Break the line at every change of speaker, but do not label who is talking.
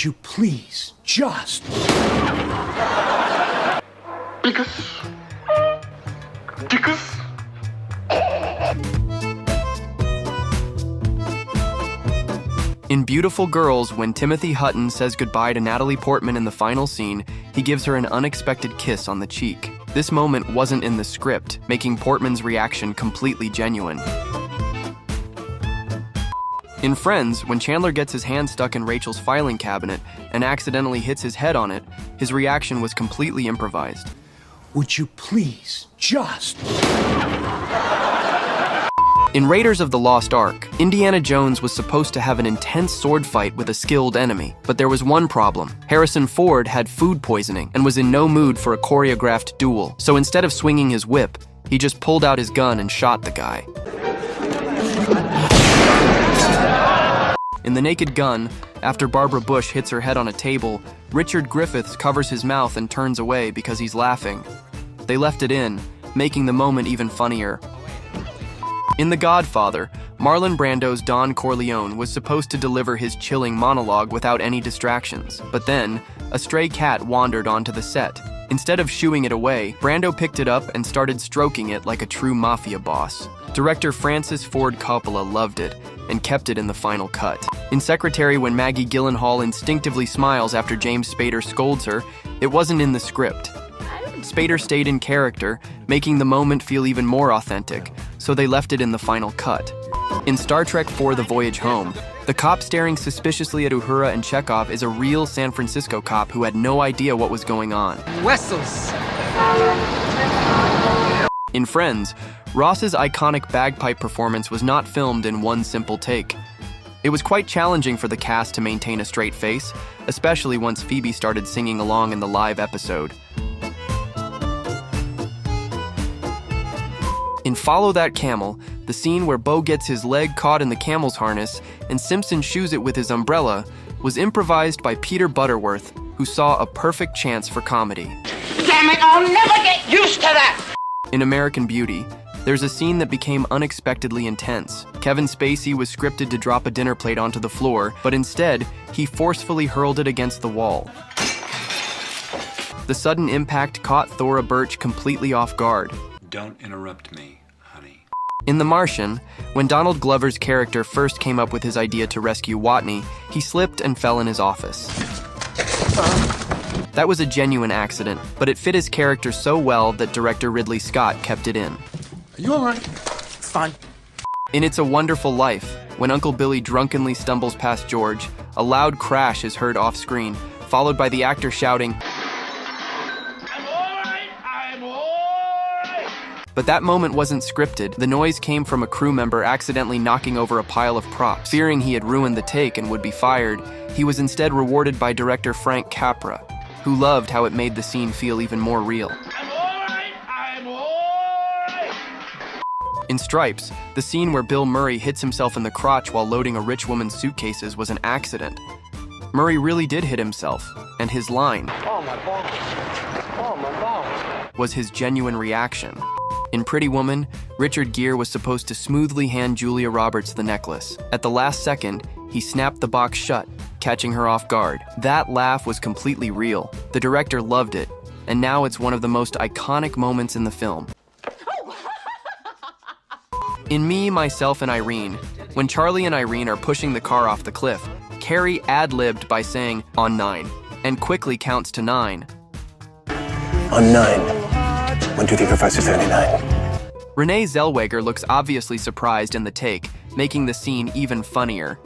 Would you please just...
In Beautiful Girls, when Timothy Hutton says goodbye to Natalie Portman in the final scene, he gives her an unexpected kiss on the cheek. This moment wasn't in the script, making Portman's reaction completely genuine. In Friends, when Chandler gets his hand stuck in Rachel's filing cabinet and accidentally hits his head on it, his reaction was completely improvised.
Would you please just...
In Raiders of the Lost Ark, Indiana Jones was supposed to have an intense sword fight with a skilled enemy, but there was one problem. Harrison Ford had food poisoning and was in no mood for a choreographed duel, so instead of swinging his whip, he just pulled out his gun and shot the guy. In The Naked Gun, after Barbara Bush hits her head on a table, Richard Griffiths covers his mouth and turns away because he's laughing. They left it in, making the moment even funnier. In The Godfather, Marlon Brando's Don Corleone was supposed to deliver his chilling monologue without any distractions, but then, a stray cat wandered onto the set. Instead of shooing it away, Brando picked it up and started stroking it like a true mafia boss. Director Francis Ford Coppola loved it and kept it in the final cut. In Secretary, when Maggie Gyllenhaal instinctively smiles after James Spader scolds her, it wasn't in the script. Spader stayed in character, making the moment feel even more authentic, so they left it in the final cut. In Star Trek IV: The Voyage Home, the cop staring suspiciously at Uhura and Chekhov is a real San Francisco cop who had no idea what was going on.
Wessels.
In Friends, Ross's iconic bagpipe performance was not filmed in one simple take. It was quite challenging for the cast to maintain a straight face, especially once Phoebe started singing along in the live episode. In Follow That Camel, the scene where Bo gets his leg caught in the camel's harness and Simpson shoos it with his umbrella was improvised by Peter Butterworth, who saw a perfect chance for comedy.
Damn it, I'll never get used to that!
In American Beauty, there's a scene that became unexpectedly intense. Kevin Spacey was scripted to drop a dinner plate onto the floor, but instead, he forcefully hurled it against the wall. The sudden impact caught Thora Birch completely off guard.
Don't interrupt me, honey.
In The Martian, when Donald Glover's character first came up with his idea to rescue Watney, he slipped and fell in his office. That was a genuine accident, but it fit his character so well that director Ridley Scott kept it in.
Are you all right? It's fine.
In It's a Wonderful Life, when Uncle Billy drunkenly stumbles past George, a loud crash is heard off-screen, followed by the actor shouting, but that moment wasn't scripted. The noise came from a crew member accidentally knocking over a pile of props. Fearing he had ruined the take and would be fired, he was instead rewarded by director Frank Capra, who loved how it made the scene feel even more real. In Stripes, the scene where Bill Murray hits himself in the crotch while loading a rich woman's suitcases was an accident. Murray really did hit himself, and his line,
Oh, my balls. Oh, my balls.
was his genuine reaction. In Pretty Woman, Richard Gere was supposed to smoothly hand Julia Roberts the necklace. At the last second, he snapped the box shut, catching her off guard. That laugh was completely real. The director loved it, and now it's one of the most iconic moments in the film. In Me, Myself, and Irene, when Charlie and Irene are pushing the car off the cliff, Carrie ad-libbed by saying, "on 9, and quickly counts to 9.
On 9. 1, 2, 3, 4, 5, 6, 7, 8, 9.
Renee Zellweger looks obviously surprised in the take, making the scene even funnier.